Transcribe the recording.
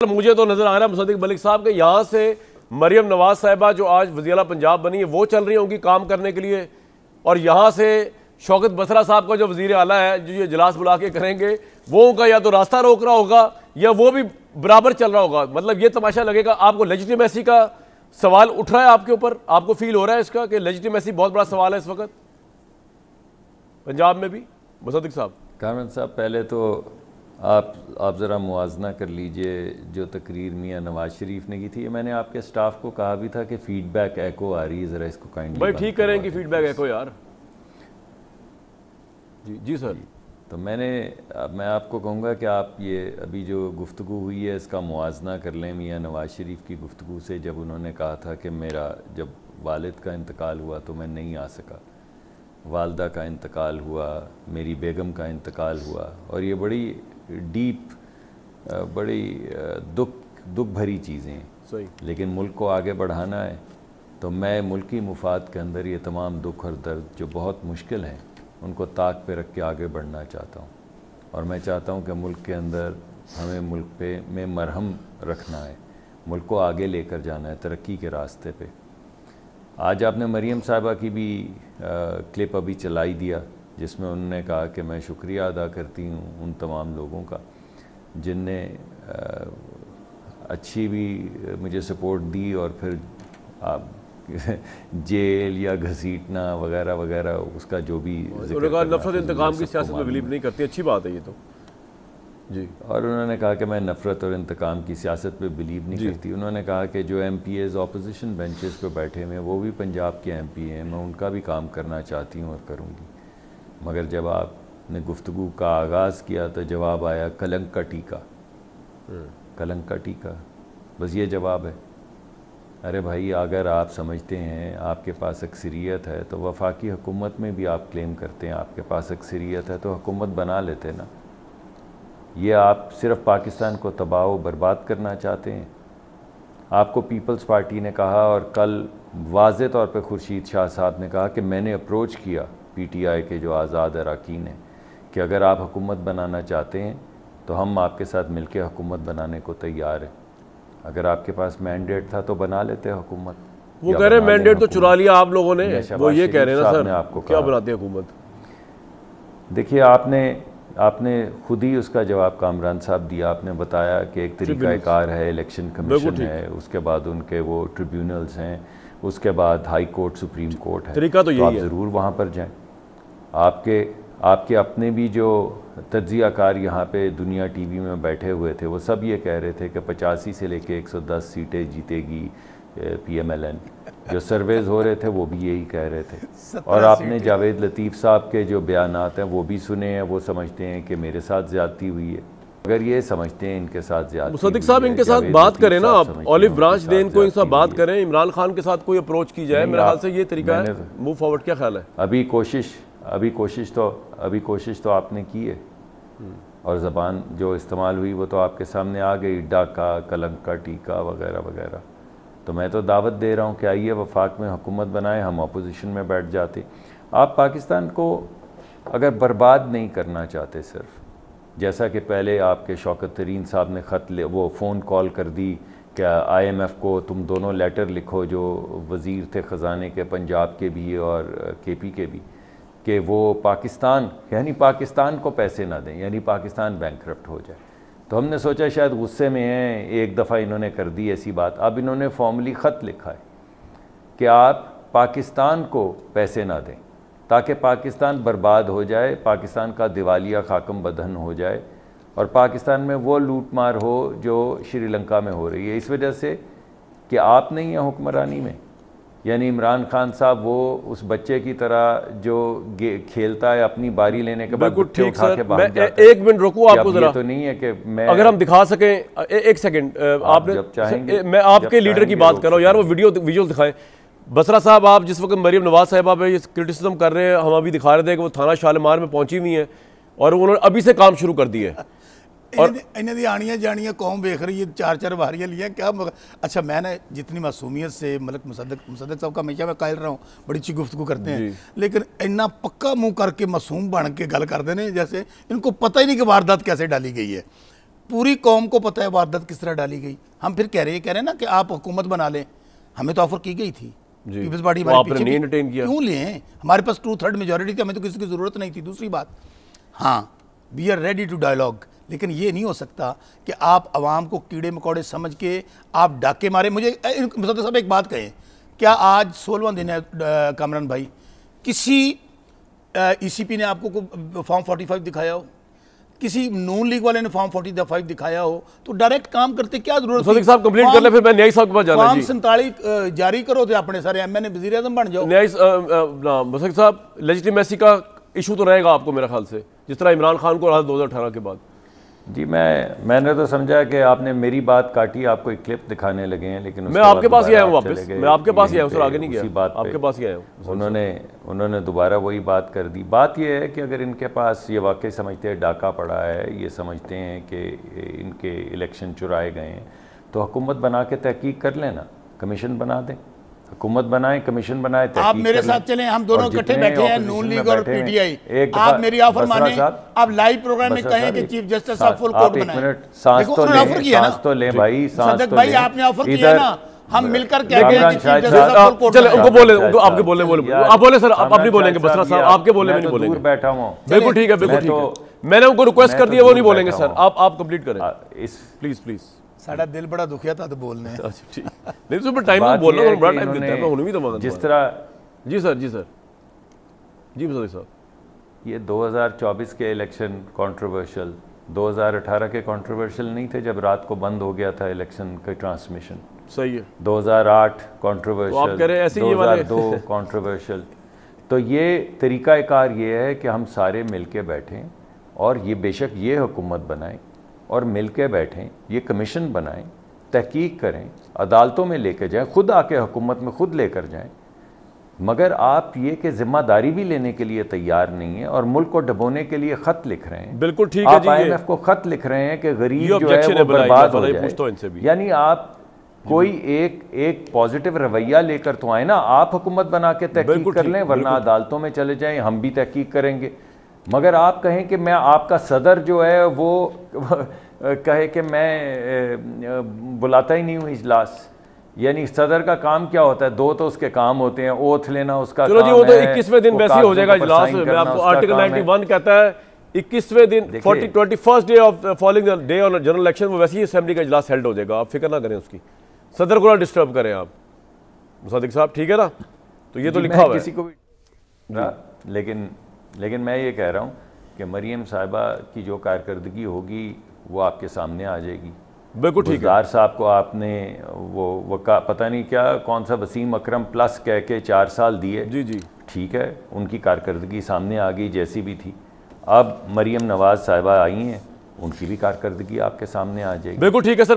मुझे तो नजर आ रहा है मुसद्दिक मलिक साहब के यहाँ से मरियम नवाज साहिबा जो आज वज़ीर पंजाब बनी है वो चल रही होंगी काम करने के लिए, और यहाँ से शौकत बसरा साहब का जो वज़ीर आला है जो ये इजलास बुला के करेंगे वो उनका या तो रास्ता रोक रहा होगा या वो भी बराबर चल रहा होगा। मतलब ये तमाशा लगेगा। आपको लेजिटिमेसी का सवाल उठ रहा है आपके ऊपर, आपको फील हो रहा है इसका कि लेजिटिमेसी बहुत बड़ा सवाल है इस वक्त पंजाब में भी? मुसद्दिक साहब, कामरान साहब, पहले तो आप ज़रा मुआजना कर लीजिए जो तकरीर मियाँ नवाज शरीफ ने की थी। मैंने आपके स्टाफ को कहा भी था कि फीडबैक एको आ रही है, ज़रा इसको काइंडली भाई ठीक करें कि फीडबैक एको यार। जी सर। तो मैं आपको कहूँगा कि आप ये अभी जो गुफ्तगू हुई है इसका मुआजना कर लें मियाँ नवाज शरीफ की गुफ्तगू से, जब उन्होंने कहा था कि मेरा जब वालिद का इंतकाल हुआ तो मैं नहीं आ सका, वालदा का इंतकाल हुआ, मेरी बेगम का इंतकाल हुआ, और ये बड़ी डीप बड़ी दुख भरी चीज़ें हैं। सही। लेकिन मुल्क को आगे बढ़ाना है तो मैं मुल्की मुफाद के अंदर ये तमाम दुख और दर्द जो बहुत मुश्किल हैं उनको ताक पे रख के आगे बढ़ना चाहता हूँ। और मैं चाहता हूँ कि मुल्क के अंदर हमें मुल्क में मरहम रखना है, मुल्क को आगे लेकर जाना है तरक्की के रास्ते पे। आज आपने मरियम साहिबा की भी क्लिप अभी चलाई दिया जिसमें उन्होंने कहा कि मैं शुक्रिया अदा करती हूँ उन तमाम लोगों का जिनने अच्छी भी मुझे सपोर्ट दी और फिर आप जेल या घसीटना वगैरह वगैरह उसका जो भी नफरत इंतकाम की सियासत में बिलीव नहीं करती। अच्छी बात है ये तो जी। और उन्होंने कहा कि मैं नफ़रत और इंतकाम की सियासत पे बिलीव नहीं करती। उन्होंने कहा कि जो MPAs अपोजिशन बेंचेस पे बैठे हुए हैं वो भी पंजाब के MP हैं, मैं उनका भी काम करना चाहती हूँ और करूँगी। मगर जब आपने गुफ्तगू का आगाज़ किया तो जवाब आया कलंक का टीका। कलंक का टीका, बस ये जवाब है। अरे भाई, अगर आप समझते हैं आपके पास अक्सरियत है तो वफाकी हुकूमत में भी आप क्लेम करते हैं आपके पास अक्सरियत है तो हुकूमत बना लेते ना। ये आप सिर्फ पाकिस्तान को तबाह व बर्बाद करना चाहते हैं। आपको पीपल्स पार्टी ने कहा और कल वाज़े तौर पे खुर्शीद शाह साहब ने कहा कि मैंने अप्रोच किया PTI के जो आज़ाद अरकान हैं कि अगर आप हुकूमत बनाना चाहते हैं तो हम आपके साथ मिलकर हुकूमत बनाने को तैयार हैं। अगर आपके पास मैंडेट था तो बना लेते हुकूमत। वो कह रहे मैंडेट तो चुरा लिया आप लोगों ने, वो ये कह रहे हैं ना सर आपको क्या बनाते हुकूमत। देखिए, आपने खुद ही उसका जवाब कामरान साहब दिया। आपने बताया कि एक तरीक़ाकार है, इलेक्शन कमीशन है, उसके बाद उनके वो ट्रिब्यूनल्स हैं, उसके बाद हाई कोर्ट सुप्रीम कोर्ट है। तरीका तो यही है, आप ज़रूर वहाँ पर जाएं। आपके अपने भी जो तज्ज़ियाकार यहाँ पे दुनिया TV में बैठे हुए थे वो सब ये कह रहे थे कि 85 से लेके 110 सीटें जीतेगी PMLN। जो सर्वेज़ हो रहे थे वो भी यही कह रहे थे। और आपने जावेद लतीफ़ साहब के जो बयानात हैं वो भी सुने हैं। वो समझते हैं कि मेरे साथ ज़्यादती हुई है। अगर ये समझते हैं इनके साथ ज़्यादती, मुसद्दिक साहब इनके साथ बात करें ना, आप ऑलिव ब्रांच दें इनको, इनसे बात करें, इमरान खान के साथ कोई अप्रोच की जाए। मेरे ख्याल से ये तरीका है मूव फॉरवर्ड। क्या ख्याल है? अभी कोशिश तो आपने की है और ज़बान जो इस्तेमाल हुई वो तो आपके सामने आ गई, डाका, कलंक का टीका वगैरह वगैरह। तो मैं तो दावत दे रहा हूँ कि आइए वफाक में हुकूमत बनाए, हम अपोजिशन में बैठ जाते। आप पाकिस्तान को अगर बर्बाद नहीं करना चाहते, सिर्फ जैसा कि पहले आपके शौकत तरीन साहब ने वो फ़ोन कॉल कर दी कि IMF को तुम दोनों लेटर लिखो, जो वज़ीर थे ख़जाने के पंजाब के भी और KP के भी, कि वो पाकिस्तान को पैसे ना दें, यानी पाकिस्तान बैंकरप्ट हो जाए। तो हमने सोचा शायद गुस्से में हैं, एक दफ़ा इन्होंने कर दी ऐसी बात। अब इन्होंने फॉर्मली ख़त लिखा है कि आप पाकिस्तान को पैसे ना दें ताकि पाकिस्तान बर्बाद हो जाए, पाकिस्तान का दिवालिया खाकम बदहन हो जाए और पाकिस्तान में वो लूट मार हो जो श्रीलंका में हो रही है, इस वजह से कि आप नहीं हैं हुक्मरानी में। यानी इमरान खान साहब वो उस बच्चे की तरह जो खेलता है अपनी बारी लेने के बाद ठीक सर, मैं एक मिनट रोकूं आपको जरा। तो नहीं है कि मैं, अगर हम दिखा सकें एक सेकंड, आपने मैं आपके लीडर की बात कर रहा हूँ यार, वो विजुअल दिखाएं। बसरा साहब, आप जिस वक्त मरियम नवाज साहिबा पे ये क्रिटिसिज्म कर रहे हैं, हम अभी दिखा रहे थे कि वो थाना शालीमार में पहुंची हुई हैं और उन्होंने अभी से काम शुरू कर दिया है। इन्हें दी आनियाँ जानियाँ कौम देख रही है, 4-4 बारियाँ लिया क्या। अच्छा, मैंने जितनी मासूमियत से मलिक मुसद्दिक साहब का हमेशा मैं कायल रहा हूँ, बड़ी अच्छी गुफ्तगू करते हैं, लेकिन इन्ना पक्का मुँह करके मासूम बन के गल कर देने जैसे इनको पता ही नहीं कि वारदात कैसे डाली गई है। पूरी कौम को पता है वारदात किस तरह डाली गई। हम फिर कह रहे हैं ना कि आप हुकूमत बना लें, हमें तो ऑफर की गई थी, पीपल्स पार्टी तो हमारे पीछे क्यों लें? हमारे पास 2/3 मेजॉरिटी थी, हमें तो किसी की जरूरत नहीं थी। दूसरी बात, हाँ we are ready to dialogue, लेकिन ये नहीं हो सकता कि आप आवाम को कीड़े मकोड़े समझ के आप डाके मारे। मुझे मुसद्दक साहब एक बात कहें, क्या आज 16वां दिन है कामरान भाई, किसी ECP ने आपको फॉर्म 45 दिखाया हो, किसी नून लीग वाले ने फॉर्म 45 दिखाया हो, तो डायरेक्ट काम करते क्या जरूरत है? साहब कंप्लीट कर ले, फिर मैं न्यायिक साहब के पास जाना। फॉर्म 47 जारी करो थे अपने सारे MNA वज़ीर आज़म बन जाओ। न्यायिक मुसद्दक साहब, लेजिटिमेसी का इशू तो रहेगा आपको मेरे ख्याल से, जिस तरह इमरान खान को रहा 2018 के बाद। जी मैंने तो समझा कि आपने मेरी बात काटी, आपको एक क्लिप दिखाने लगे हैं, लेकिन मैं आपके पास ही आया हूँ वापस, मैं आपके पास ही आया हूँ सर, आगे नहीं गया, बात आपके पास ही आया हूँ। उन्होंने दोबारा वही बात कर दी। बात यह है कि अगर इनके पास ये वाकई समझते हैं डाका पड़ा है, ये समझते हैं कि इनके इलेक्शन चुराए गए हैं, तो हुकूमत बना के तहकीक कर लेना, कमीशन बना दें, हुकूमत बनाए, कमीशन बनाए। आप मेरे साथ चलें, हम दोनों इकट्ठे बैठे हैं, नून लीग और PTI। आप मेरी ऑफर माने, आप लाइव प्रोग्राम में कहें कि चीफ जस्टिस साहब फुल कोर्ट बनाएं। सांस तो ले भाई, सांस तो भाई आपने ऑफर किया ना, हम मिलकर कहते हैं कि चीफ जस्टिस साहब फुल कोर्ट। चले उनको बोले, उनको आपके बोले आप बोले सर, आप नहीं बोलेंगे बसरा साहब, आपके बोले में नहीं बोलेंगे। बैठा हूं, बिल्कुल ठीक है, बिल्कुल ठीक है, मैंने उनको रिक्वेस्ट कर दिया, वो नहीं बोलेंगे सर, आप कंप्लीट करें प्लीज प्लीज। साड़ा दिल बड़ा दुखिया था तो बोलने। अच्छा ठीक, नहीं तो टाइम में बोलना, बड़ा टाइम देता है, मैं उन्हें भी तो मगर जिस तरह। जी सर जी मुसद्दक साहब, ये 2024 के इलेक्शन कंट्रोवर्शियल, 2018 के कंट्रोवर्शियल नहीं थे जब रात को बंद हो गया था इलेक्शन का ट्रांसमिशन। सही है। 2008 कंट्रोवर्शियल, 2002 कंट्रोवर्शियल। तो ये तरीक़ाकार ये है कि हम सारे मिल के बैठें और ये बेशक ये हुकूमत बनाएं और मिल के बैठें, ये कमीशन बनाएं, तहकीक करें, अदालतों में लेकर जाएं, खुद आके हुकूमत में खुद लेकर जाएं, मगर आप ये कि जिम्मेदारी भी लेने के लिए तैयार नहीं है और मुल्क को डबोने के लिए ख़त लिख रहे हैं। बिल्कुल ठीक है जी, आप IMF को ख़त लिख रहे हैं कि गरीब जो है वो बर्बाद हो जाए। यानी आप कोई एक पॉजिटिव रवैया लेकर तो आए ना, आप हुकूमत बना के तहकीक कर लें, वरना अदालतों में चले जाएं, हम भी तहकीक करेंगे। मगर आप कहें कि मैं आपका सदर जो है वो कहे कि मैं बुलाता ही नहीं हूँ इजलास, यानी सदर का काम क्या होता है? 2 तो उसके काम होते हैं, ओथ लेना उसका चलो जी, वो तो 21वें दिन वैसे ही हो जाएगा इजलास। मैं आपको आर्टिकल 91 कहता है 21वें दिन 21st day of following day on general election, वो वैसे ही असेंबली का इजलास हेल्ड हो जाएगा, आप फिक्र ना करें उसकी, सदर को ना डिस्टर्ब करें आप मुसद्दक साहब, ठीक है ना? तो ये तो लिखा हुआ है किसी को भी। लेकिन मैं ये कह रहा हूँ कि मरियम साहिबा की जो कारकर्दगी होगी वो आपके सामने आ जाएगी। बिल्कुल ठीक है। गुलजार साहब को आपने वो पता नहीं क्या कौन सा वसीम अकरम प्लस कह के 4 साल दिए। जी ठीक है, उनकी कारकर्दगी सामने आ गई जैसी भी थी। अब मरियम नवाज साहिबा आई हैं, उनकी भी कारकर्दगी आपके सामने आ जाएगी। बिल्कुल ठीक है सर।